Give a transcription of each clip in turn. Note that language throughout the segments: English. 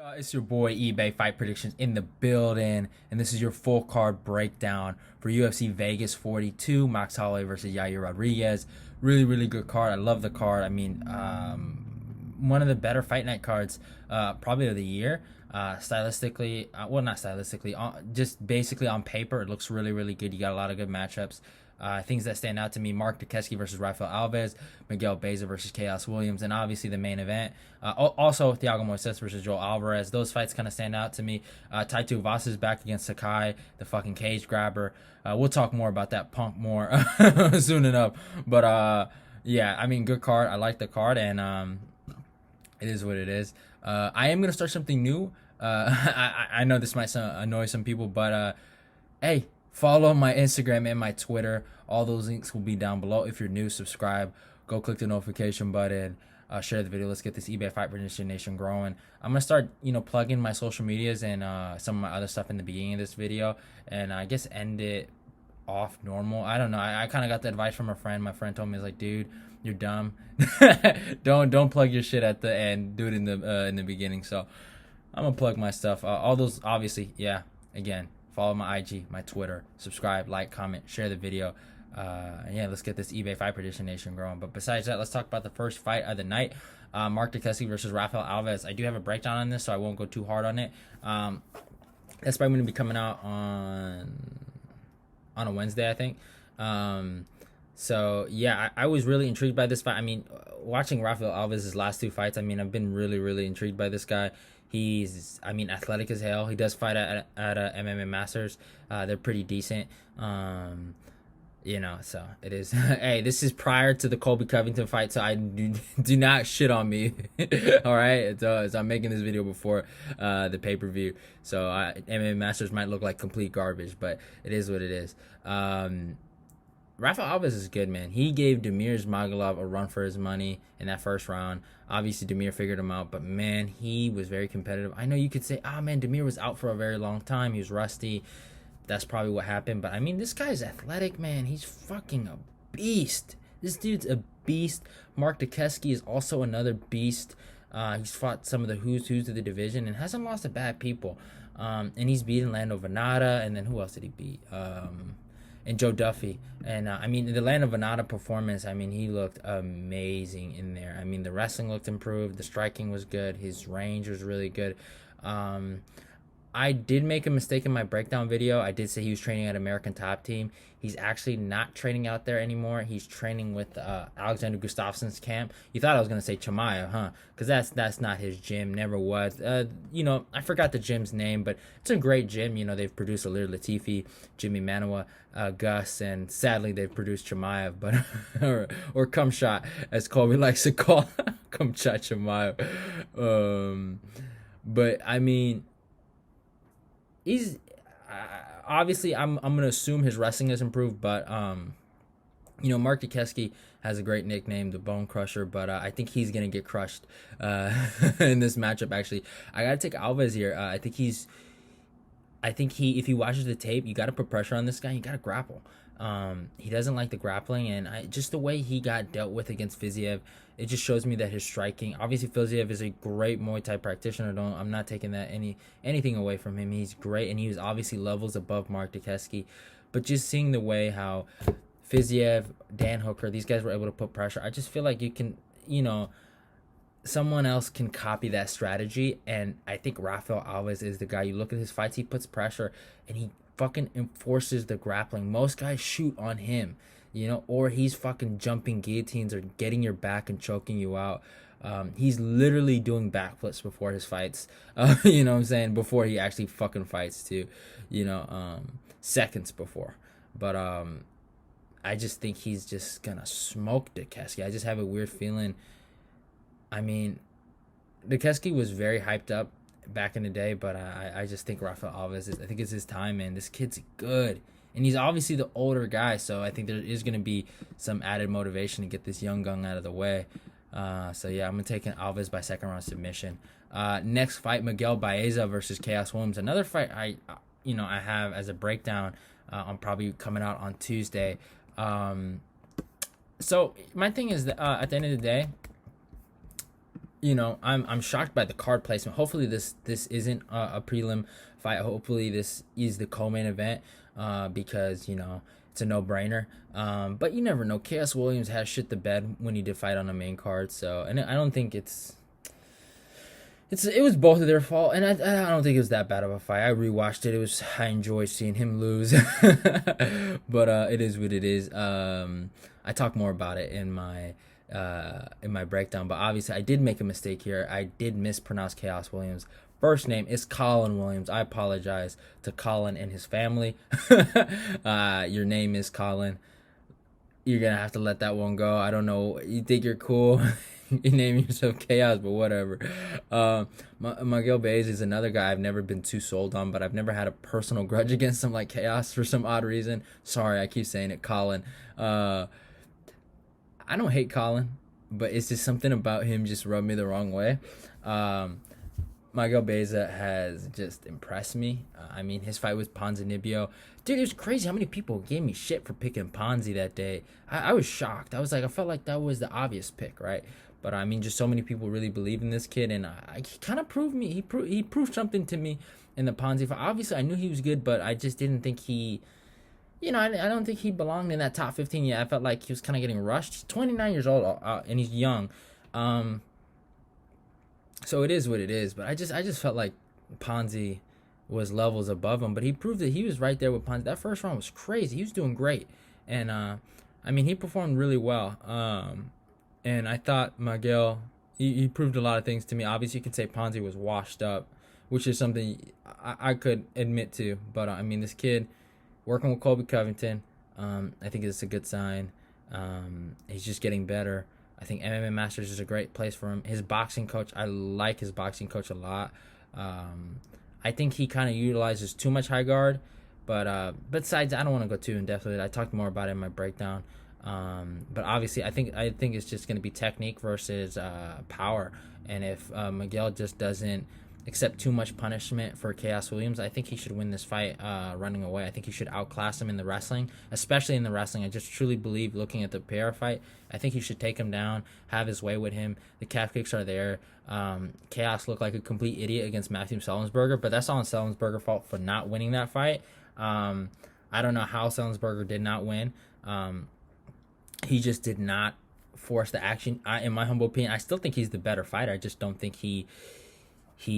It's your boy eBay Fight Predictions in the building, and this is your full card breakdown for UFC Vegas 42, Max Holloway versus Yair Rodriguez. Really good card. I love the card. I mean, one of the better fight night cards, probably of the year. Stylistically, well, not stylistically, just basically on paper, it looks really good. You got a lot of good matchups. Things that stand out to me: Marc Diakiese versus Rafael Alves, Miguel Baeza versus Khaos Williams, and obviously the main event. Also, Thiago Moises versus Joel Alvarez. Those fights kind of stand out to me. Taito Vaz is back against Sakai, the fucking cage grabber. We'll talk more about that punk more soon enough. But yeah, I mean, good card. I like the card, and it is what it is. I am gonna start something new. I know this might annoy some people, but hey, follow my Instagram and my Twitter. All those links will be down below. If you're new, subscribe. Go click the notification button. Share the video. Let's get this eBay Fight Prediction Nation growing. I'm gonna start, plugging my social medias and some of my other stuff in the beginning of this video, and I guess end it off normal. I don't know. I kind of got the advice from a friend. My friend told me, like, dude, you're dumb. don't plug your shit at the end. Do it in the beginning. So I'm gonna plug my stuff. All those, obviously, yeah. Again, follow my IG, my Twitter, subscribe, like, comment, share the video. And yeah, let's get this eBay Fight Prediction Nation growing. But besides that, let's talk about the first fight of the night. Marc Diakiese versus Rafael Alves. I do have a breakdown on this, so I won't go too hard on it. That's probably going to be coming out on a Wednesday, I think. So yeah, I was really intrigued by this fight. I mean, watching Rafael Alves' last two fights, I mean, I've been really intrigued by this guy. He's, I mean, athletic as hell. He does fight at MMA Masters. They're pretty decent. So it is. Hey, this is prior to the Colby Covington fight, so I do not shit on me. All right, so I'm making this video before the pay-per-view, so MMA Masters might look like complete garbage, but it is what it is. Rafael Alves is good, man. He gave Damir Ismagulov a run for his money in that first round. Obviously, Damir figured him out, but man, he was very competitive. I know you could say, man, Damir was out for a very long time. He was rusty. That's probably what happened. But I mean, this guy's athletic, man. He's fucking a beast. This dude's a beast. Marc Diakiese is also another beast. He's fought some of the who's of the division and hasn't lost to bad people. And he's beaten Lando Venata. And then who else did he beat? And Joe Duffy. And I mean, the Lando Venata performance, I mean, he looked amazing in there. I mean, the wrestling looked improved. The striking was good. His range was really good. I did make a mistake in my breakdown video. I did say he was training at American Top Team. He's actually not training out there anymore. He's training with Alexander Gustafsson's camp. You thought I was going to say Chimaev, huh? Because that's not his gym. Never was. I forgot the gym's name, but it's a great gym. They've produced Alir Latifi, Jimmy Manoa, Gus, and sadly they've produced Chimaev, but or Cumshot, as Colby likes to call Cumshot Chimaev. But I mean, he's obviously, I'm gonna assume his wrestling has improved, but Marc Diakiese has a great nickname, the Bone Crusher, but I think he's gonna get crushed in this matchup. Actually, I gotta take Alves here. I think if he watches the tape, you gotta put pressure on this guy. You gotta grapple. He doesn't like the grappling, and just the way he got dealt with against Fiziev, it just shows me that his striking. Obviously, Fiziev is a great Muay Thai practitioner. I'm not taking that anything away from him. He's great, and he was obviously levels above Marc Diakiese. But just seeing the way how Fiziev, Dan Hooker, these guys were able to put pressure, I just feel like you can, someone else can copy that strategy, and I think Rafael Alves is the guy. You look at his fights, he puts pressure, and he fucking enforces the grappling. Most guys shoot on him, or he's fucking jumping guillotines or getting your back and choking you out. He's literally doing backflips before his fights. You know what I'm saying? Before he actually fucking fights too, seconds before. But I just think he's just gonna smoke Diakiese. I just have a weird feeling. I mean, Diakiese was very hyped up back in the day, but I just think Rafael Alves I think it's his time, man. This kid's good, and he's obviously the older guy, so I think there is going to be some added motivation to get this young gun out of the way. So yeah, I'm taking Alves by second round submission. Next fight, Miguel Baeza versus Khaos Williams. Another fight I have as a breakdown. I'm probably coming out on Tuesday. So my thing is that at the end of the day, I'm shocked by the card placement. Hopefully this isn't a prelim fight. Hopefully this is the co-main event, because it's a no-brainer. But you never know. Khaos Williams has shit the bed when he did fight on the main card. So, and I don't think it was both of their fault, and I don't think it was that bad of a fight. I rewatched it. I enjoyed seeing him lose, but it is what it is. I talk more about it in my breakdown, but obviously I did make a mistake here. I did mispronounce Khaos Williams. First name is Collin Williams. I apologize to Collin and his family. Your name is Collin. You're gonna have to let that one go. I don't know. You think you're cool. You name yourself Khaos, but whatever. Miguel Baeza is another guy I've never been too sold on, but I've never had a personal grudge against him like Khaos for some odd reason. Sorry, I keep saying it, Collin. I don't hate Collin, but it's just something about him just rubbed me the wrong way. Miguel Baeza has just impressed me. I mean, his fight with Ponzinibbio. Dude, it was crazy how many people gave me shit for picking Ponzi that day. I was shocked. I felt like that was the obvious pick, right? But I mean, just so many people really believe in this kid, and he kind of proved me. He proved something to me in the Ponzi fight. Obviously, I knew he was good, but I just didn't think he, I don't think he belonged in that top 15 yet. I felt like he was kind of getting rushed. He's 29 years old, and he's young. So it is what it is. But I just felt like Ponzi was levels above him. But he proved that he was right there with Ponzi. That first round was crazy. He was doing great, and I mean, he performed really well. And I thought Miguel, he proved a lot of things to me. Obviously, you could say Ponzi was washed up, which is something I could admit to. But I mean, this kid working with Colby Covington, I think it's a good sign. He's just getting better. I think MMA Masters is a great place for him. His boxing coach, I like his boxing coach a lot. I think he kind of utilizes too much high guard, but besides, I don't want to go too in depth with it. I talked more about it in my breakdown. But obviously, I think it's just going to be technique versus power. And if Miguel just doesn't accept too much punishment for Khaos Williams, I think he should win this fight running away. I think he should outclass him in the wrestling, especially in the wrestling. I just truly believe, looking at the pair fight, I think he should take him down, have his way with him. The calf kicks are there. Khaos looked like a complete idiot against Matthew Sellensberger, but that's all Sellensberger's fault for not winning that fight. I don't know how Sellensberger did not win. He just did not force the action. In my humble opinion, I still think he's the better fighter. I just don't think he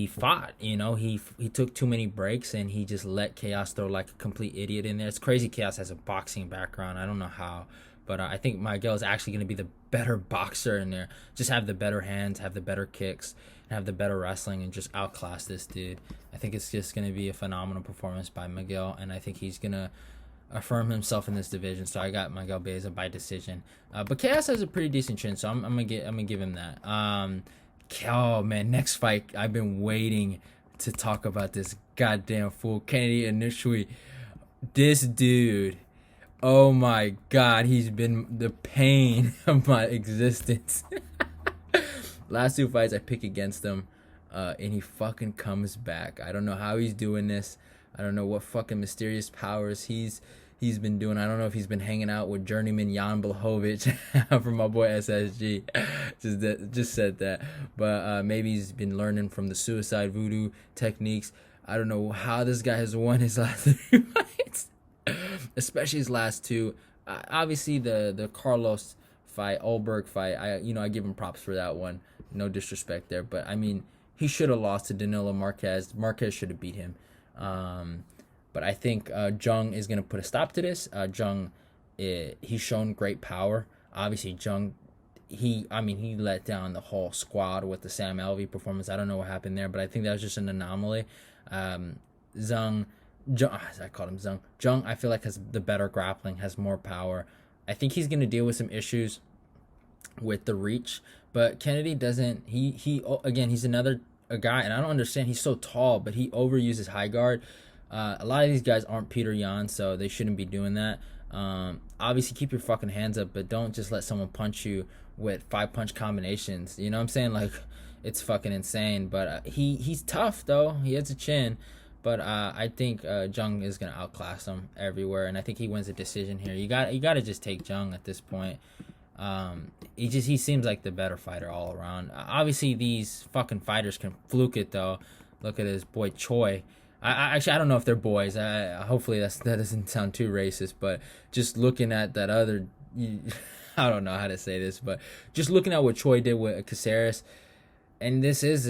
fought. He took too many breaks, and he just let Khaos throw like a complete idiot in there. It's crazy. Khaos has a boxing background. I don't know how, but I think Miguel is actually going to be the better boxer in there. Just have the better hands, have the better kicks, and have the better wrestling, and just outclass this dude. I think it's just going to be a phenomenal performance by Miguel, and I think he's going to affirm himself in this division. So I got Miguel Baeza by decision. But Khaos has a pretty decent chin, so I'm gonna give him that. Oh man, next fight. I've been waiting to talk about this goddamn fool, Kennedy Inouye. This dude, oh my god, he's been the pain of my existence. Last two fights I pick against him, and he fucking comes back. I don't know how he's doing this. I don't know what fucking mysterious powers he's been doing. I don't know if he's been hanging out with journeyman Jan Blachowicz from my boy SSG. Just said that. But maybe he's been learning from the suicide voodoo techniques. I don't know how this guy has won his last three fights, especially his last two. Obviously, the Carlos fight, Olberg fight, I give him props for that one. No disrespect there. But, I mean, he should have lost to Danilo Marquez. Marquez should have beat him. But I think Jung is going to put a stop to this. Jung, he's shown great power. Obviously, Jung, he let down the whole squad with the Sam Alvey performance. I don't know what happened there, but I think that was just an anomaly. Jung, I called him Zung. Jung, I feel like has the better grappling, has more power. I think he's going to deal with some issues with the reach, but Kennedy doesn't. He's another guy, and I don't understand. He's so tall, but he overuses high guard. A lot of these guys aren't Peter Yan, so they shouldn't be doing that. Obviously, keep your fucking hands up, but don't just let someone punch you with 5-punch combinations. You know what I'm saying? Like, it's fucking insane. But he's tough, though. He has a chin. But I think Jung is going to outclass him everywhere, and I think he wins a decision here. You got to just take Jung at this point. He seems like the better fighter all around. Obviously, these fucking fighters can fluke it though. Look at his boy Choi. Actually, I don't know if they're boys. Hopefully that doesn't sound too racist. But just looking at that other, I don't know how to say this, but just looking at what Choi did with Caceres, and this is,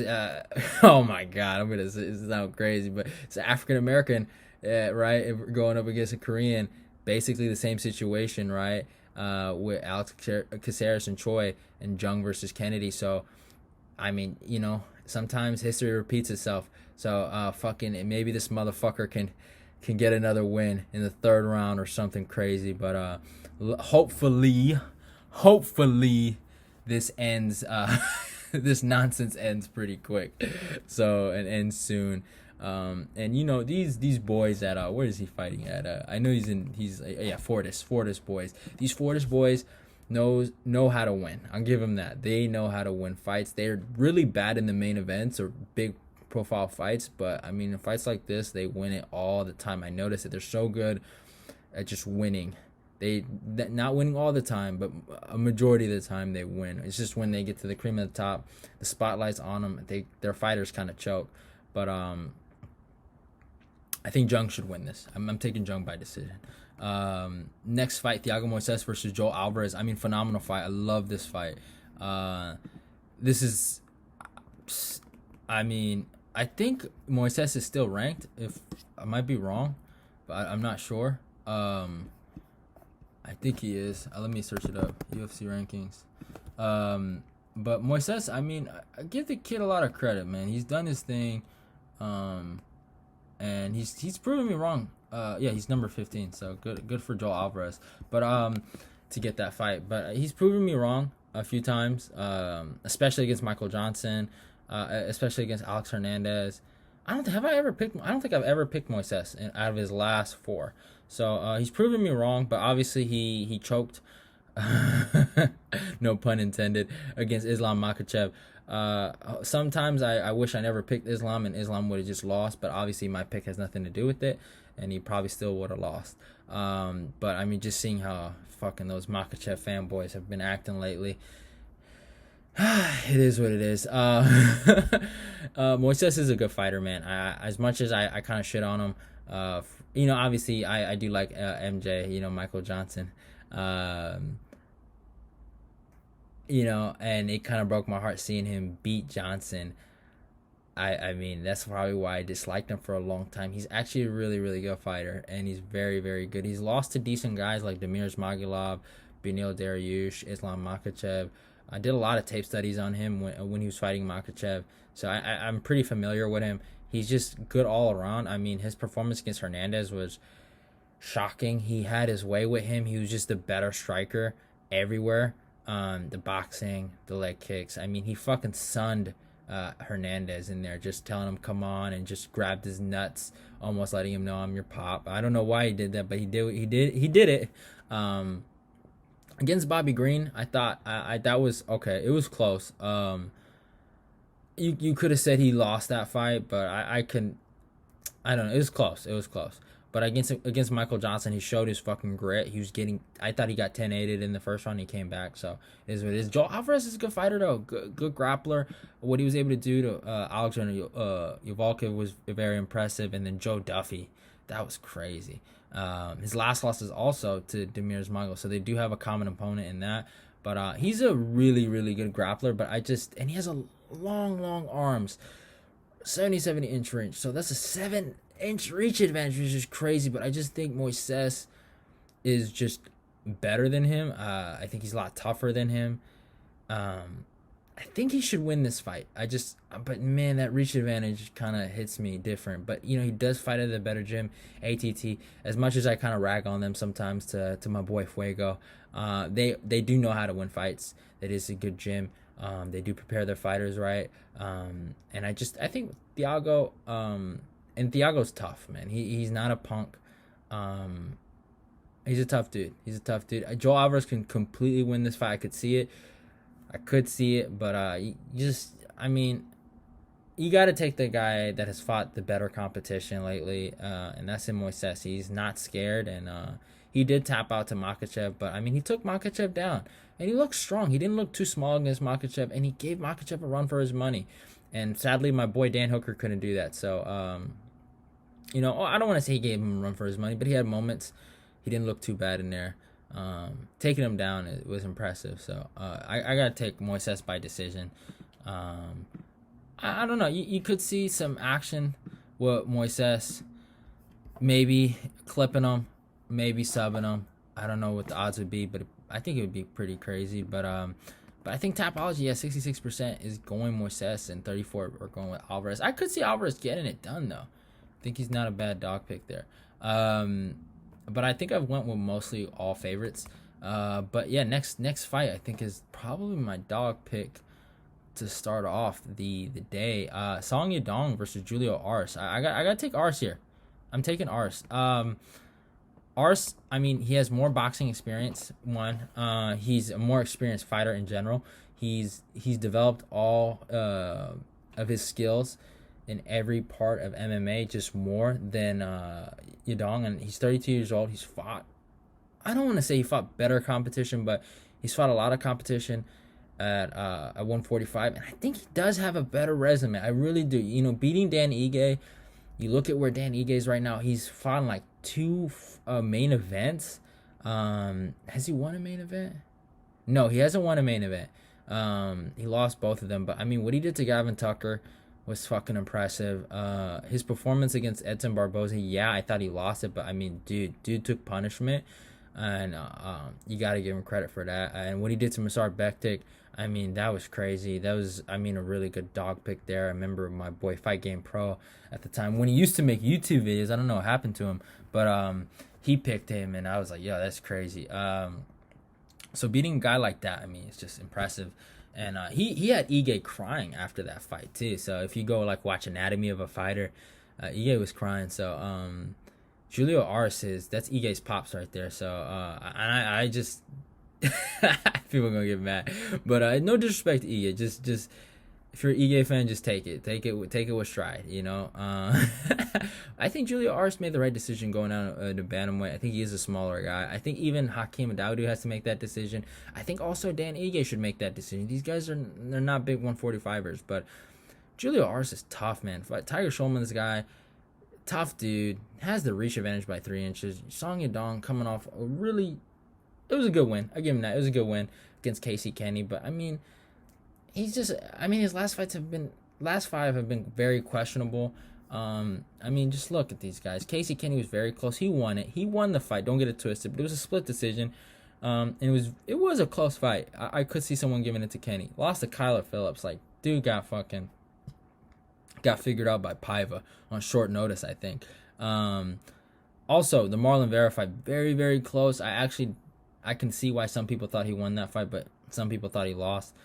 oh my god, I'm gonna sound crazy, but it's African American, right, going up against a Korean, basically the same situation, right, with Alex Caceres and Choi and Jung versus Kennedy. So, I mean, sometimes history repeats itself. So fucking maybe this motherfucker can get another win in the third round or something crazy. But hopefully this ends. This nonsense ends pretty quick. So and ends soon. And these boys at where is he fighting at? I know he's Fortis boys. These Fortis boys know how to win. I'll give them that. They know how to win fights. They're really bad in the main events or big profile fights, but I mean in fights like this they win it all the time. I notice that they're so good at just winning. They not winning all the time, but a majority of the time they win. It's just when they get to the cream of the top, the spotlight's on them, their fighters kind of choke. But I think Jung should win this. I'm taking Jung by decision. Next fight, Thiago Moises versus Joel Alvarez. I mean, phenomenal fight. I love this fight. This is, I mean, I think Moises is still ranked. If I might be wrong, but I'm not sure. I think he is. Let me search it up. UFC rankings. But Moises, I mean, I give the kid a lot of credit, man. He's done his thing, and he's proven me wrong. He's number 15, so good for Joel Alvarez. But to get that fight, but he's proven me wrong a few times, especially against Michael Johnson, especially against Alex Hernandez. I don't think I've ever picked Moises out of his last 4. So he's proven me wrong, but obviously he choked, no pun intended, against Islam Makhachev. Sometimes I wish I never picked Islam and Islam would have just lost, but obviously my pick has nothing to do with it, and he probably still would have lost. But I mean, just seeing how fucking those Makhachev fanboys have been acting lately, it is what it is. Moises is a good fighter, man. As much as I kind of shit on him, obviously I do like MJ, Michael Johnson. And it kind of broke my heart seeing him beat Johnson. I mean, that's probably why I disliked him for a long time. He's actually a really, really good fighter, and he's very, very good. He's lost to decent guys like Damir Ismagulov, Beneil Dariush, Islam Makhachev. I did a lot of tape studies on him when he was fighting Makhachev, so I'm pretty familiar with him. He's just good all around. I mean, his performance against Hernandez was shocking. He had his way with him. He was just a better striker everywhere. The boxing, the leg kicks. I mean, he fucking sunned Hernandez in there, just telling him come on, and just grabbed his nuts, almost letting him know I'm your pop. I don't know why he did that, but he did it. Against Bobby Green, I thought that was okay. It was close. You could have said he lost that fight, but I don't know. It was close. But against Michael Johnson, he showed his fucking grit. I thought he got 10-8'd in the first round. He came back, so it is what it is. Joel Alvarez is a good fighter, though. Good grappler. What he was able to do to Alexander Yavolkov was very impressive. And then Joe Duffy, that was crazy. His last loss is also to Damir Ismagulov, so they do have a common opponent in that. But he's a really, really good grappler. And he has a long arms, 70-inch range. So that's a 7-inch reach advantage, which is crazy. But I just think Moises is just better than him. I think he's a lot tougher than him. I think he should win this fight. But man, that reach advantage kind of hits me different. But he does fight at a better gym, ATT. As much as I kind of rag on them sometimes to my boy Fuego, they do know how to win fights. It is a good gym. They do prepare their fighters right. And I think Thiago, and Thiago's tough, man. He's not a punk. He's a tough dude. Joel Alvarez can completely win this fight. I could see it, but you got to take the guy that has fought the better competition lately, and that's in Moises. He's not scared, and He did tap out to Makhachev, but I mean, he took Makhachev down, and he looked strong. He didn't look too small against Makhachev, and he gave Makhachev a run for his money. And sadly, my boy Dan Hooker couldn't do that. So, I don't want to say he gave him a run for his money, but he had moments. He didn't look too bad in there. Taking him down, it was impressive. So I gotta take Moises by decision. I don't know. You could see some action with Moises, maybe clipping him, maybe subbing him. I don't know what the odds would be, but I think it would be pretty crazy. But I think Tapology at 66% is going Moises, and 34% are going with Alvarez. I could see Alvarez getting it done though. I think he's not a bad dog pick there. But I think I've went with mostly all favorites. But yeah, next fight I think is probably my dog pick to start off the day. Song Yadong versus Julio Arce. I gotta take Arce here. I'm taking Arce. Arce, I mean, he has more boxing experience. He's a more experienced fighter in general. He's developed all of his skills in every part of MMA, just more than Yadong, and he's 32 years old. He's fought, I don't want to say he fought better competition, but he's fought a lot of competition at 145, and I think he does have a better resume. I really do. Beating Dan Ige, you look at where Dan Ige is right now. He's fought in like 2 main events. Has he won a main event? No, he hasn't won a main event. He lost both of them, but I mean, what he did to Gavin Tucker was fucking impressive. His performance against Edson Barboza, yeah, I thought he lost it, but I mean, dude took punishment, and you got to give him credit for that. And what he did to Masar Bektik, I mean, that was crazy. That was, I mean, a really good dog pick there. I remember my boy Fight Game Pro at the time when he used to make YouTube videos. I don't know what happened to him, but he picked him, and I was like, yo, that's crazy. So beating a guy like that, I mean, it's just impressive. And he had Ige crying after that fight too. So if you go like watch Anatomy of a Fighter, Ige was crying. So Julio Arce that's Ige's pops right there. So I just people are gonna get mad, but no disrespect to Ige. Just if you're an Ige fan, just take it with stride. I think Julio Arce made the right decision going down to bantamweight. I think he is a smaller guy. I think even Hakeem Dawodu has to make that decision. I think also Dan Ige should make that decision. These guys they're not big 145ers, but Julio Arce is tough, man. Tiger Schulman's guy, tough dude, has the reach advantage by 3 inches. Song Yadong coming off it was a good win. I give him that. It was a good win against Casey Kenny, but I mean, his last 5 have been very questionable. I mean, just look at these guys. Casey Kenny was very close. He won it. He won the fight. Don't get it twisted. But it was a split decision. And it was a close fight. I could see someone giving it to Kenny. Lost to Kyler Phillips. Like, dude got figured out by Paiva on short notice, I think. Also, the Marlon Vera fight, very, very close. I can see why some people thought he won that fight, but some people thought he lost.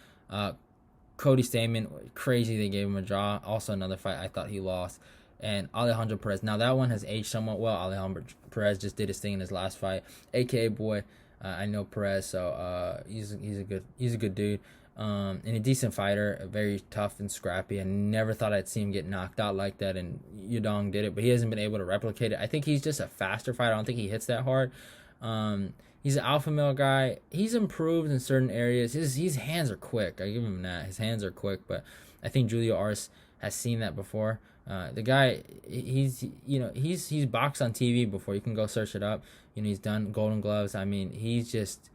Cody Stamen, crazy they gave him a draw. Also another fight I thought he lost. And Alejandro Perez. Now that one has aged somewhat well. Alejandro Perez just did his thing in his last fight. AKA boy, I know Perez, so he's a good dude. And a decent fighter, very tough and scrappy. I never thought I'd see him get knocked out like that, and Yadong did it, but he hasn't been able to replicate it. I think he's just a faster fighter. I don't think he hits that hard. He's an alpha male guy. He's improved in certain areas. His hands are quick. I give him that. His hands are quick, but I think Julio Arce has seen that before. The guy, he's boxed on TV before. You can go search it up. He's done Golden Gloves. I mean, he's just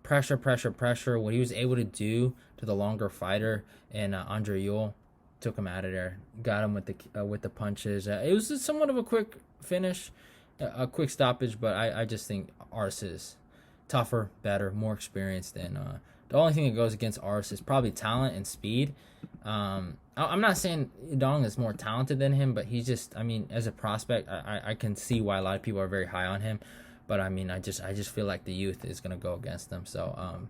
pressure. What he was able to do to the longer fighter and Andre Ewell took him out of there. Got him with the punches. It was just somewhat of a quick finish. A quick stoppage, but I just think Arce is tougher, better, more experienced, and the only thing that goes against Arce is probably talent and speed. I'm not saying Yadong is more talented than him, but he's just, I mean, as a prospect, I can see why a lot of people are very high on him, but I mean, I just feel like the youth is gonna go against them. So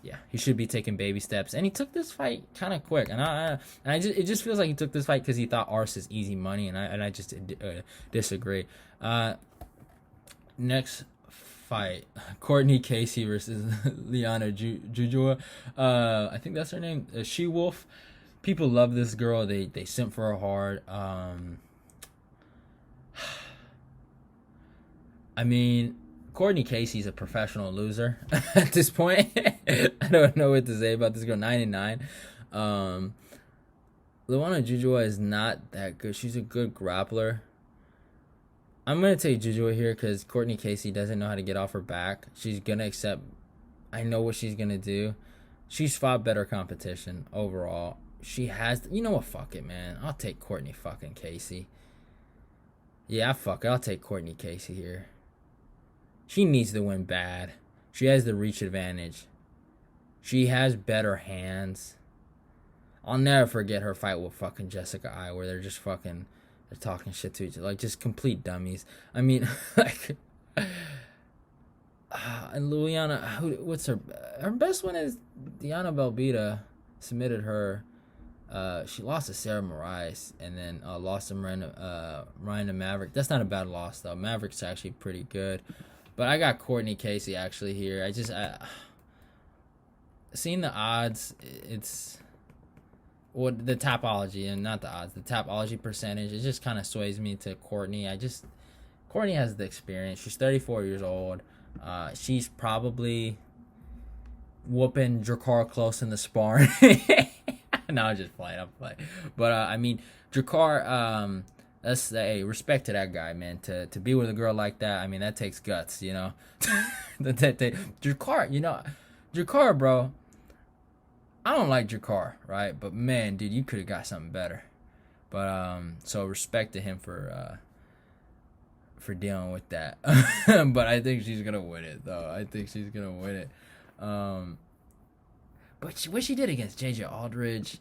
yeah, he should be taking baby steps, and he took this fight kind of quick, and it just feels like he took this fight because he thought Arce is easy money, and I just disagree. Next fight, Cortney Casey versus Liana Jujua. I think that's her name. She Wolf. People love this girl. They simp for her hard. I mean, Courtney Casey's a professional loser at this point. I don't know what to say about this girl. 9-9. Luana Jujua is not that good. She's a good grappler. I'm going to take Jujua here because Courtney Casey doesn't know how to get off her back. She's going to accept. I know what she's going to do. She's fought better competition overall. She has. You know what? Fuck it, man. I'll take Courtney fucking Casey. Yeah, fuck it. I'll take Courtney Casey here. She needs to win bad. She has the reach advantage. She has better hands. I'll never forget her fight with fucking Jessica I, where they're just fucking, they're talking shit to each other, like just complete dummies. I mean, like, and Liana, what's her best one is Diana Belbita, submitted her. She lost to Sarah Moraes and then lost to Miranda Maverick. That's not a bad loss though. Maverick's actually pretty good, but I got Courtney Casey actually here. Seeing the odds, it's. Well, the Tapology, and not the odds, the Tapology percentage, it just kind of sways me to Courtney. Courtney has the experience. She's 34 years old. She's probably whooping Drakkar close in the sparring. No, I'm just playing. But, I mean, Drakkar, hey, respect to that guy, man. To be with a girl like that, I mean, that takes guts, you know. Drakkar, bro. I don't like Drakkar, right? But man, dude, you could have got something better. But so respect to him for dealing with that. But I think she's gonna win it, though. But what she did against JJ Aldridge,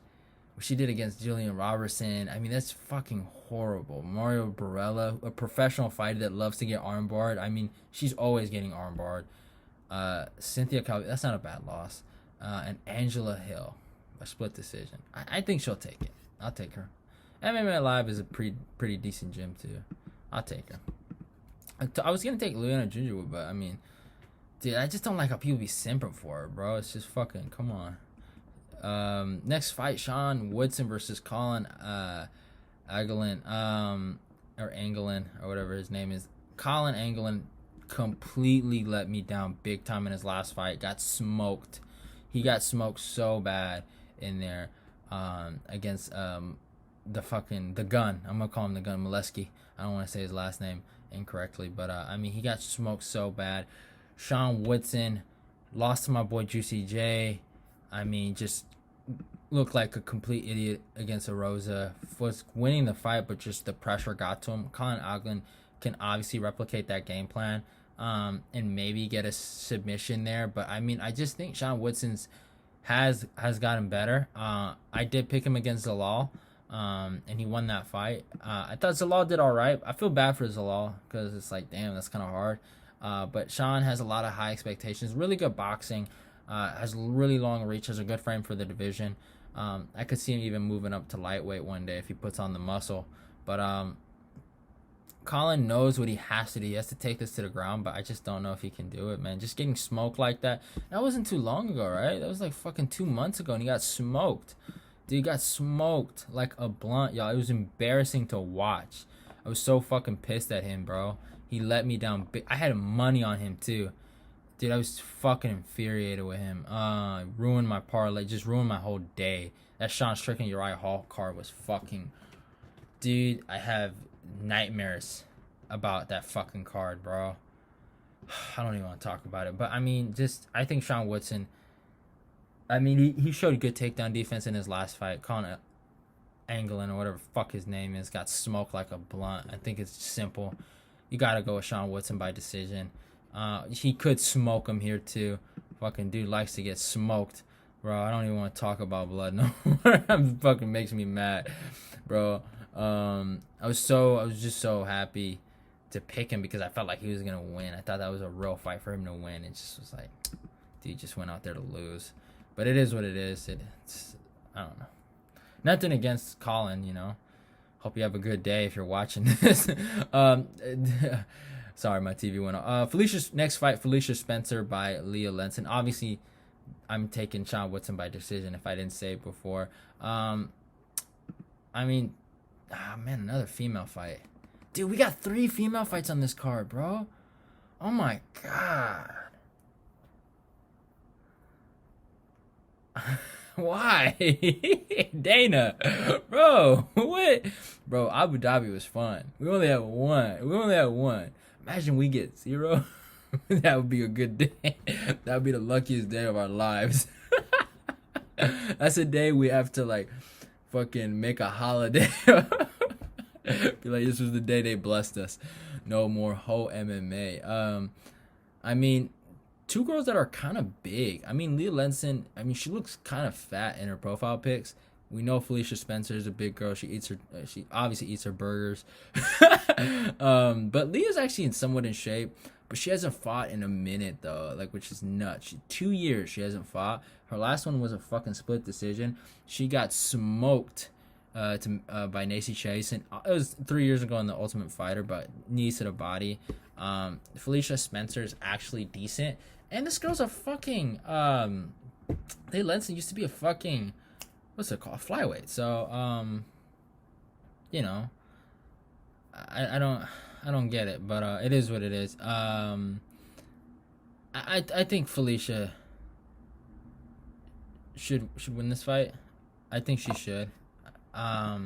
what she did against Julian Robertson, I mean, that's fucking horrible. Mario Barella, a professional fighter that loves to get armbarred. I mean, she's always getting armbarred. Cynthia Calvillo, that's not a bad loss. And Angela Hill, a split decision. I think she'll take it. I'll take her. MMA Live is a pretty decent gym too. I'll take her. I was gonna take Liana Jujua, but I mean, dude, I just don't like how people be simping for her, bro. It's just fucking, come on. Next fight, Sean Woodson versus Collin Anglin, or Anglin, or whatever his name is. Collin Anglin completely let me down big time in his last fight. Got smoked. He got smoked so bad in there against the gun. I'm going to call him the gun, Molesky. I don't want to say his last name incorrectly. But, I mean, he got smoked so bad. Sean Woodson lost to my boy Juicy J. I mean, just looked like a complete idiot against a Rosa. Was winning the fight, but just the pressure got to him. Collin Anglin can obviously replicate that game plan. And maybe get a submission there, but I mean, I just think Sean Woodson's has gotten better. I did pick him against Zalal, and he won that fight. I thought Zalal did all right. I feel bad for Zalal because it's like, damn, that's kind of hard. But Sean has a lot of high expectations. Really good boxing. Has really long reach. Has a good frame for the division. I could see him even moving up to lightweight one day if he puts on the muscle. But Collin knows what he has to do. He has to take this to the ground, but I just don't know if he can do it, man. Just getting smoked like that. That wasn't too long ago, right? That was like fucking 2 months ago, and he got smoked. Dude, he got smoked like a blunt, y'all. It was embarrassing to watch. I was so fucking pissed at him, bro. He let me down big. I had money on him, too. Dude, I was fucking infuriated with him. Ruined my parlay. Just ruined my whole day. That Sean Strickland Uriah Hall card was fucking... Dude, I have nightmares about that fucking card, bro. I don't even want to talk about it. But, I mean, I think Sean Woodson... I mean, he showed good takedown defense in his last fight. Collin Anglin, or whatever the fuck his name is, got smoked like a blunt. I think it's simple. You got to go with Sean Woodson by decision. He could smoke him here, too. Fucking dude likes to get smoked. Bro, I don't even want to talk about blood no more. It fucking makes me mad, bro. I was just so happy to pick him because I felt like he was going to win. I thought that was a real fight for him to win. It just was like, dude just went out there to lose. But it is what it is. It's I don't know. Nothing against Collin, you know. Hope you have a good day if you're watching this. Sorry, my TV went off. Felicia's next fight, Felicia Spencer by Leah Letson. Obviously, I'm taking Sean Woodson by decision if I didn't say it before. I mean, man, another female fight. Dude, we got 3 female fights on this card, bro. Oh my god. Why? Dana. Bro, what? Bro, Abu Dhabi was fun. We only had one. Imagine we get 0. That would be a good day. That would be the luckiest day of our lives. That's a day we have to like fucking make a holiday. Be like, this was the day they blessed us. No more whole MMA. I mean, two girls that are kind of big. I mean, Leah Letson, I mean, she looks kind of fat in her profile pics. We know Felicia Spencer is a big girl. She obviously eats her burgers. But Leah's actually somewhat in shape. But she hasn't fought in a minute though, like, which is nuts. 2 years she hasn't fought. Her last one was a fucking split decision. She got smoked by Nacy Chase, and it was 3 years ago in the Ultimate Fighter, but knees to the body. Felicia Spencer is actually decent, and this girl's a fucking Leah Letson used to be a fucking, what's it called, flyweight. So you know, I don't get it, but it is what it is. I think Felicia should win this fight. I think she should. I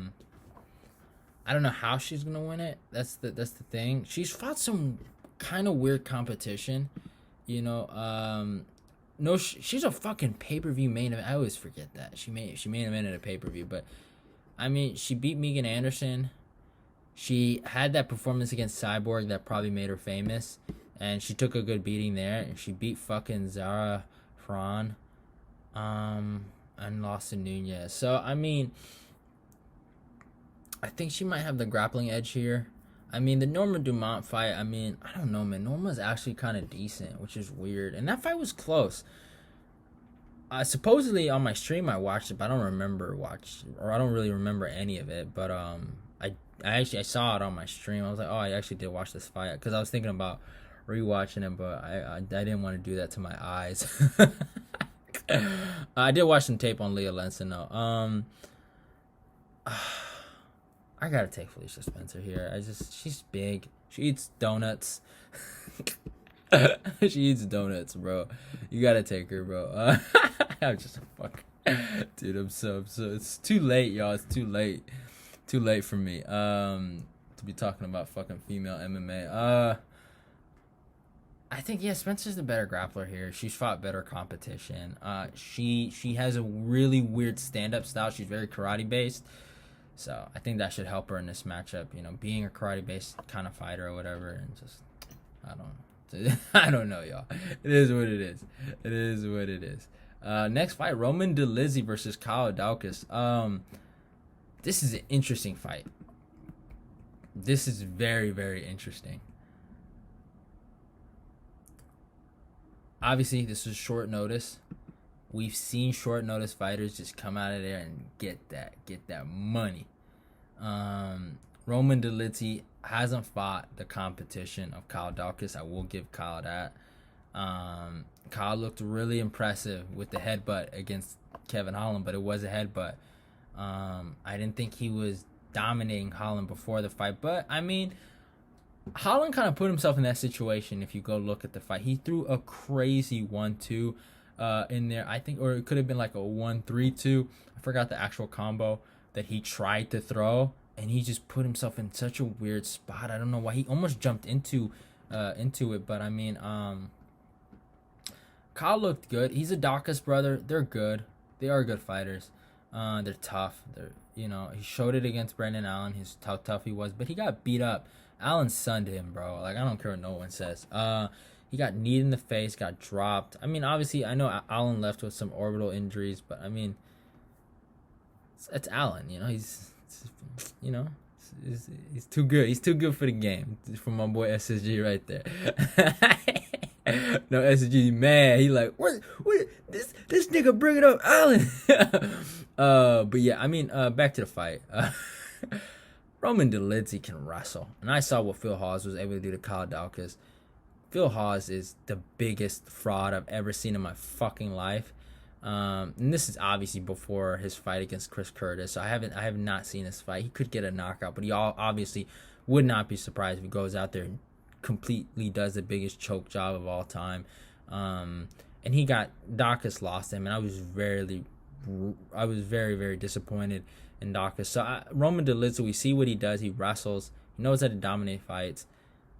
don't know how she's gonna win it. That's the thing. She's fought some kind of weird competition, you know. No, she's a fucking pay-per-view main event. I always forget that she main evented a pay-per-view, but I mean, she beat Megan Anderson. She had that performance against Cyborg that probably made her famous, and she took a good beating there. And she beat fucking Zara Fran, and lost to Nunez. So I mean, I think she might have the grappling edge here. I mean, the Norma Dumont fight, I mean, I don't know, man. Norma's actually kind of decent, which is weird. And that fight was close. Supposedly on my stream I watched it, but I don't really remember any of it. But I saw it on my stream. I was like, oh, I actually did watch this fight, because I was thinking about rewatching it, but I didn't want to do that to my eyes. I did watch some tape on Leah Letson though. I gotta take Felicia Spencer here. She's big. She eats donuts. She eats donuts, bro. You gotta take her, bro. I'm just a fuck, dude. I'm so. It's too late, y'all. It's too late for me. To be talking about fucking female MMA. I think, yeah, Spencer's the better grappler here. She's fought better competition. She has a really weird stand-up style. She's very karate-based. So I think that should help her in this matchup, you know, being a karate-based kind of fighter or whatever. And just, I don't know, y'all. It is what it is. It is what it is. Next fight, Roman Dolidze versus Daukaus. This is an interesting fight. This is very, very interesting. Obviously, this is short notice. We've seen short notice fighters just come out of there and get that money. Roman Dolidze hasn't fought the competition of Daukaus. I will give Kyle that. Kyle looked really impressive with the headbutt against Kevin Holland, but it was a headbutt. I didn't think he was dominating Holland before the fight, but I mean, Holland kind of put himself in that situation. If you go look at the fight, he threw a crazy 1-2 in there, I think, or it could have been like a 1-3-2. I forgot the actual combo that he tried to throw, and he just put himself in such a weird spot. I don't know why. He almost jumped into it, but I mean, Kyle looked good. He's a Daukaus brother. They're good. They are good fighters. They're tough. He showed it against Brendan Allen. How tough he was, but he got beat up. Allen sunned him, bro. Like, I don't care what no one says. He got kneed in the face, got dropped. I mean, obviously, I know Allen left with some orbital injuries, but I mean, it's Allen. You know, he's too good. He's too good for the game. For my boy SSG right there. No, SSG mad. He like, what this nigga bringing up Allen. But yeah, I mean, back to the fight. Roman Dolidze can wrestle, and I saw what Phil Hawes was able to do to Daukaus. Phil Hawes is the biggest fraud I've ever seen in my fucking life. And this is obviously before his fight against Chris Curtis. So I have not seen this fight. He could get a knockout, but he obviously would not be surprised if he goes out there and completely does the biggest choke job of all time. And he got Daukaus lost him, and I was very, very disappointed in Daukaus. So Roman Dolidze, we see what he does. He wrestles. He knows how to dominate fights.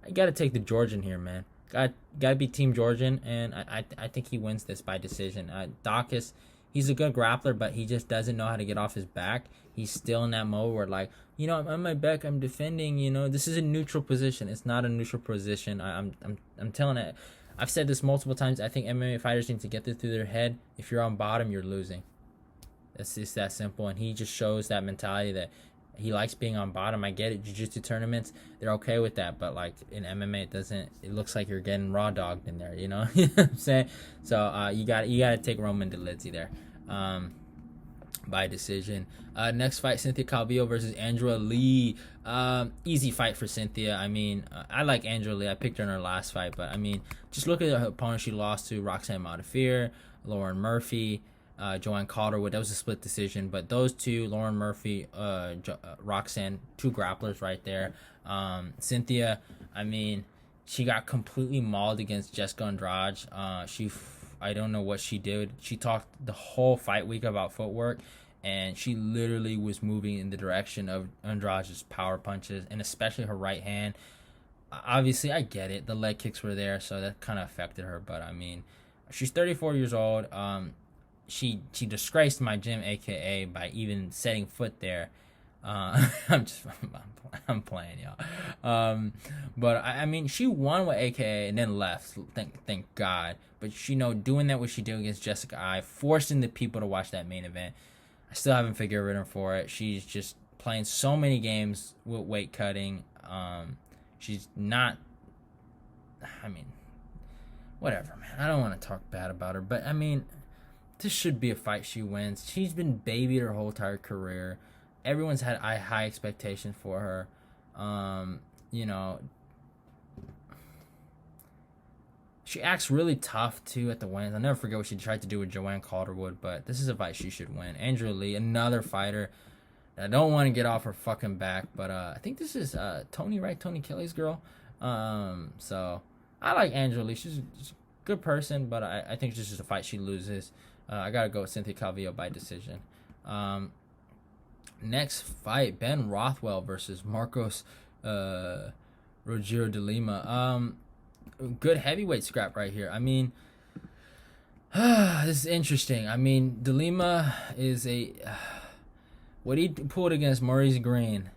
I got to take the Georgian here, man. Got to be Team Georgian, and I think he wins this by decision. Daukaus, he's a good grappler, but he just doesn't know how to get off his back. He's still in that mode where, like, I'm on my back, I'm defending. This is a neutral position. It's not a neutral position. I'm telling it. I've said this multiple times. I think MMA fighters need to get this through their head. If you're on bottom, you're losing. It's just that simple. And he just shows that mentality that he likes being on bottom. I get it. Jiu-jitsu tournaments, they're okay with that. But, like, in MMA, it looks like you're getting raw dogged in there, You know what I'm saying? So, you got to take Roman Dolidze there. By decision. Next fight, Cynthia Calvillo versus Andrea Lee. Easy fight for Cynthia. I mean, I like Andrea Lee. I picked her in her last fight, but I mean, just look at her opponent she lost to: Roxanne Modafferi, Lauren Murphy, Joanne Calderwood. That was a split decision, but those two, Lauren Murphy, Roxanne, two grapplers right there. Cynthia, I mean, she got completely mauled against Jessica Andrade. I don't know what she did. She talked the whole fight week about footwork, and she literally was moving in the direction of Andrade's power punches, and especially her right hand. Obviously, I get it. The leg kicks were there, so that kind of affected her. But, I mean, she's 34 years old. She disgraced my gym, a.k.a. by even setting foot there. I'm playing, y'all. But I mean, she won with AKA and then left. Thank God. But doing that what she did against Jessica I, forcing the people to watch that main event. I still haven't figured her for it. She's just playing so many games with weight cutting. She's not. I mean, whatever, man. I don't want to talk bad about her, but I mean, this should be a fight she wins. She's been babied her whole entire career. Everyone's had high expectations for her. She acts really tough, too, at the wins. I'll never forget what she tried to do with Joanne Calderwood, but this is a fight she should win. Andrea Lee, another fighter. I don't want to get off her fucking back, but I think this is Tony, right? Tony Kelly's girl. So I like Andrea Lee. She's a good person, but I think this is a fight she loses. I got to go with Cynthia Calvillo by decision. Next fight, Ben Rothwell versus Marcos Rogério de Lima. Good heavyweight scrap right here. I mean, this is interesting. I mean, de Lima is what he pulled against Maurice Green.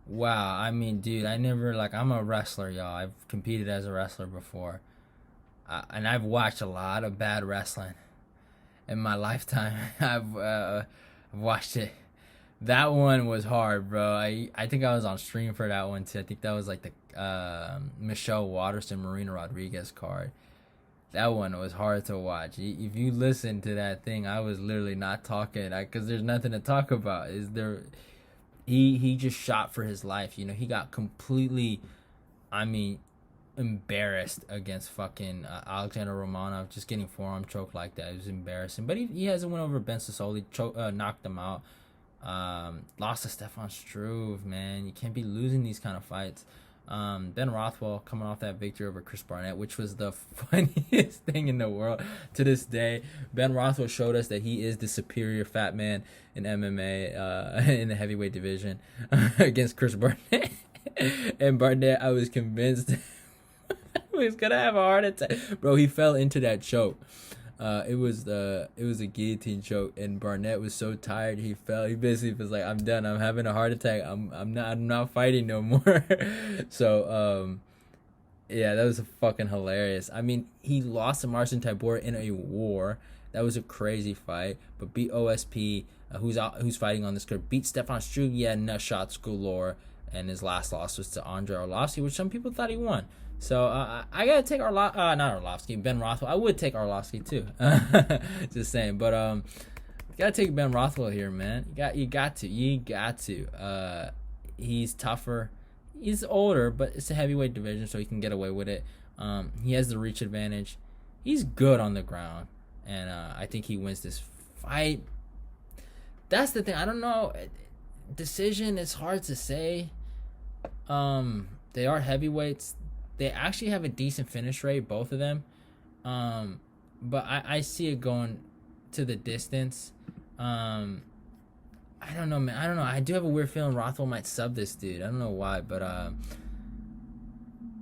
Wow. I mean, dude, I'm a wrestler, y'all. I've competed as a wrestler before. And I've watched a lot of bad wrestling in my lifetime. I've watched it. That one was hard, bro. I think I was on stream for that one too. I think that was like the Michelle Waterson Marina Rodriguez card. That one was hard to watch. If you listen to that thing, I was literally not talking because there's nothing to talk about. He just shot for his life. He got completely, embarrassed against fucking Alexander Romanov, just getting forearm choked like that. It was embarrassing. But he has a win over Ben Sassoli, knocked him out. Lost to Stefan Struve, man. You can't be losing these kind of fights. Ben Rothwell coming off that victory over Chris Barnett, which was the funniest thing in the world to this day. Ben Rothwell showed us that he is the superior fat man in MMA in the heavyweight division against Chris Barnett. And Barnett, I was convinced he was gonna have a heart attack, bro. He fell into that choke. It was a guillotine choke, and Barnett was so tired he fell. He basically was like, "I'm done. I'm having a heart attack. I'm not fighting no more." So yeah, that was fucking hilarious. I mean, he lost to Marcin Tybura in a war. That was a crazy fight, but beat OSP, who's fighting on this card. Beat Stefan Struve, nut shots galore, and his last loss was to Andrei Arlovski, which some people thought he won. So I gotta take Ben Rothwell. I would take Arlovski too. Just saying, but gotta take Ben Rothwell here, man. You got to. He's tougher. He's older, but it's a heavyweight division, so he can get away with it. He has the reach advantage. He's good on the ground, and I think he wins this fight. That's the thing. I don't know. Decision is hard to say. They are heavyweights. they actually have a decent finish rate, both of them. But I see it going to the distance. I don't know, man. I don't know. I do have a weird feeling Rothwell might sub this dude. I don't know why, but I'm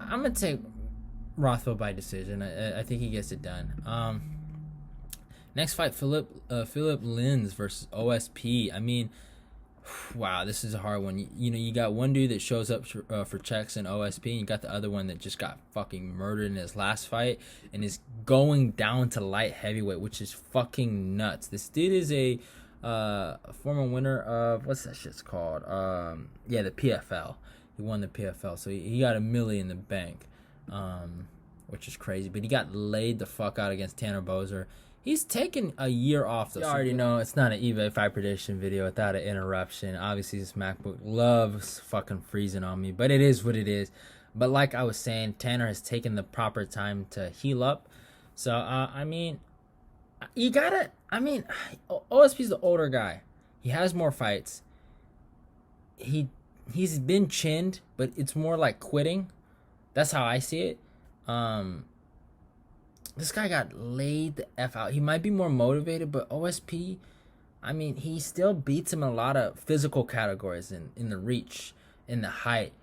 gonna take Rothwell by decision. I think he gets it done. Next fight, Philipe Lins versus OSP. I mean, wow, this is a hard one. You know, you got one dude that shows up for checks in OSP, and you got the other one that just got fucking murdered in his last fight and is going down to light heavyweight, which is fucking nuts. This dude is a former winner of, what's that shit's called? The PFL. He won the PFL, so he got $1 million in the bank, which is crazy. But he got laid the fuck out against Tanner Boser. He's taken a year off. You already know it's not an eBay fight prediction video without an interruption. Obviously, this MacBook loves fucking freezing on me, but it is what it is. But like I was saying, Tanner has taken the proper time to heal up. So, I mean, you gotta, OSP's the older guy. He has more fights. He's been chinned, but it's more like quitting. That's how I see it. This guy got laid the F out. He might be more motivated, but OSP, I mean, he still beats him in a lot of physical categories, in the reach, in the height.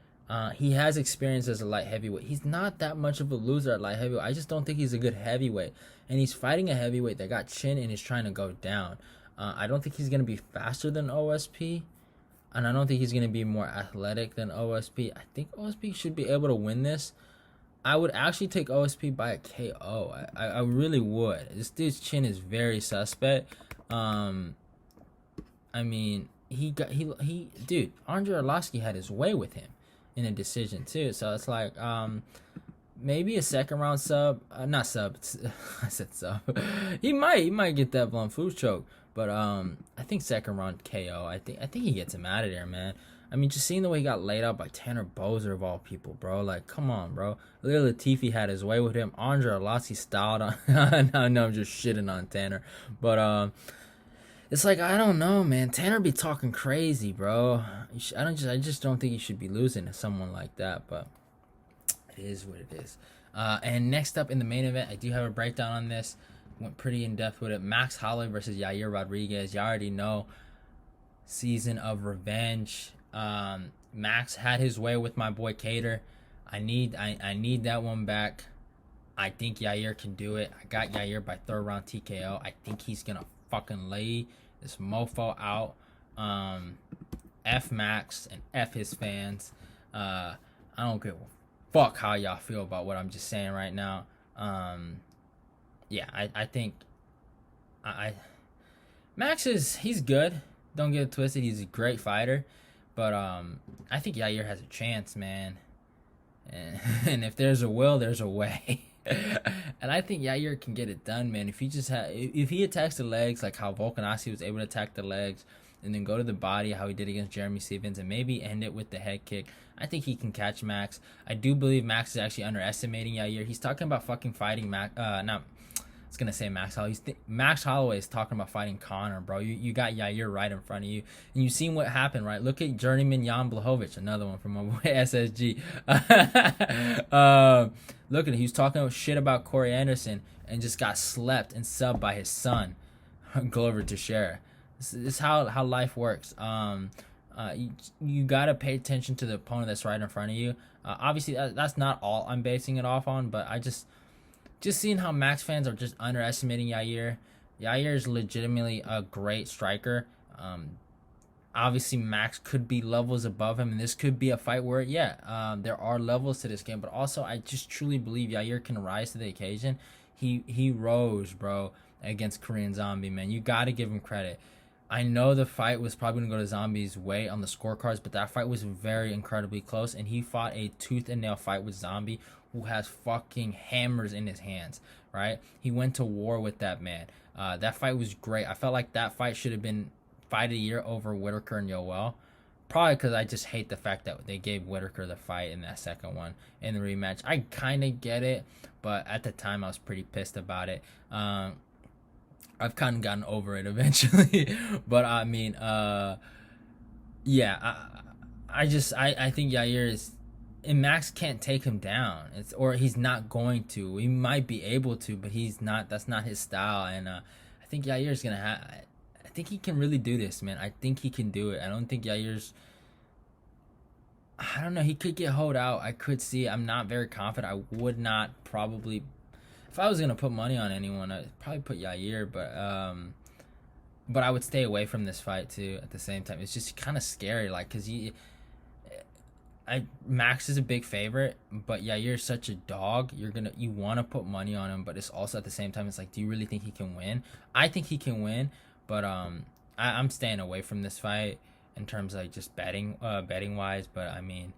He has experience as a light heavyweight. He's not that much of a loser at light heavyweight. I just don't think he's a good heavyweight. And he's fighting a heavyweight that got chin and is trying to go down. I don't think he's going to be faster than OSP. And I don't think he's going to be more athletic than OSP. I think OSP should be able to win this. I would actually take OSP by a KO. I really would. This dude's chin is very suspect. I mean, dude, Andrea Arlovski had his way with him in a decision too. So it's like, maybe a second round sub. Not sub. I said sub. He might get that blunt food choke. But I think second round KO. I think he gets him out of there, man. I mean, just seeing the way he got laid out by Tanner Boser of all people, bro. Like, come on, bro. Leah Latifi had his way with him. Andrea Arlovski styled on. No, I'm just shitting on Tanner. But it's like, I don't know, man. Tanner be talking crazy, bro. I just don't think he should be losing to someone like that. But it is what it is. And next up in the main event, I do have a breakdown on this. Went pretty in depth with it. Max Holloway versus Yair Rodriguez. You already know. Season of revenge. Max had his way with my boy Cater. I need that one back. I think Yair can do it. I got Yair by third round TKO. I think he's gonna fucking lay this mofo out. F Max and F his fans. I don't give a fuck how y'all feel about what I'm just saying right now. I think Max he's good. Don't get it twisted. He's a great fighter. But I think Yair has a chance, man. And if there's a will, there's a way. And I think Yair can get it done, man. If he attacks the legs like how Volkanovski was able to attack the legs, and then go to the body how he did against Jeremy Stephens, and maybe end it with the head kick, I think he can catch Max. I do believe Max is actually underestimating Yair. He's talking about fucking fighting Max. I was gonna say Max Holloway. Max Holloway is talking about fighting Connor, bro. You got Yair right in front of you, and you've seen what happened, right? Look at Journeyman Jan Blachowicz, another one from my boy SSG. Look at him. He was talking shit about Corey Anderson and just got slept and subbed by his son, Glover Teixeira. This is how life works. You gotta pay attention to the opponent that's right in front of you. Obviously, that's not all I'm basing it off on, but I just seeing how Max fans are just underestimating Yair. Yair is legitimately a great striker. Obviously, Max could be levels above him, and this could be a fight where, there are levels to this game. But also, I just truly believe Yair can rise to the occasion. He rose, bro, against Korean Zombie, man. You got to give him credit. I know the fight was probably going to go to Zombie's way on the scorecards, but that fight was very incredibly close, and he fought a tooth and nail fight with Zombie, who has fucking hammers in his hands, right? He went to war with that man. That fight was great. I felt like that fight should have been fight of the year over Whitaker and Yoel. Probably because I just hate the fact that they gave Whitaker the fight in that second one in the rematch. I kind of get it, but at the time I was pretty pissed about it. I've kind of gotten over it eventually. But I mean, I think Yair and Max can't take him down. Or he's not going to. He might be able to, but he's not. That's not his style. And I think Yair's gonna have. I think he can really do this, man. I think he can do it. I don't think Yair's. I don't know. He could get hold out. I could see. I'm not very confident. I would not probably. If I was gonna put money on anyone, I'd probably put Yair, but I would stay away from this fight too. At the same time, it's just kind of scary, like, cause Max is a big favorite, but Yair's such a dog. You want to put money on him, but it's also at the same time, it's like, do you really think he can win? I think he can win, but I'm staying away from this fight in terms of like just betting wise. But I mean,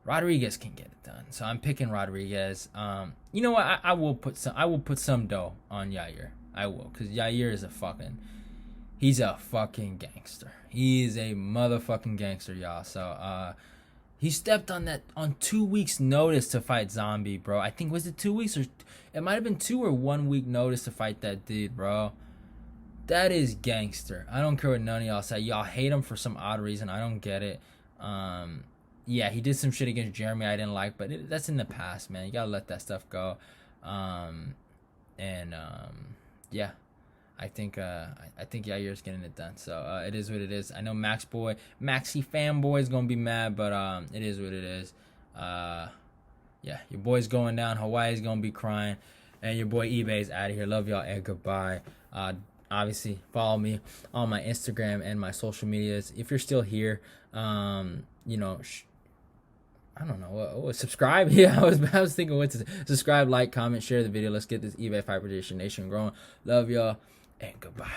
Rodriguez can get it done, so I'm picking Rodriguez. You know what? I will put some dough on Yair. I will, cause Yair is he's a fucking gangster. He is a motherfucking gangster, y'all. So he stepped on 2 weeks notice to fight Zombie, bro. I think, was it 2 weeks, or it might have been 2 or 1 week notice to fight that dude, bro. That is gangster. I don't care what none of y'all say. Y'all hate him for some odd reason. I don't get it. Yeah, he did some shit against Jeremy I didn't like, but that's in the past, man. You gotta let that stuff go. Yeah, I think Yair's getting it done. So it is what it is. I know Maxi fanboy is gonna be mad, but it is what it is. Yeah, your boy's going down. Hawaii's gonna be crying, and your boy eBay's out of here. Love y'all and goodbye. Obviously follow me on my Instagram and my social medias. If you're still here, you know, I don't know what subscribe. Yeah, I was thinking what to subscribe, like, comment, share the video. Let's get this eBay Fight Prediction Nation growing. Love y'all and goodbye.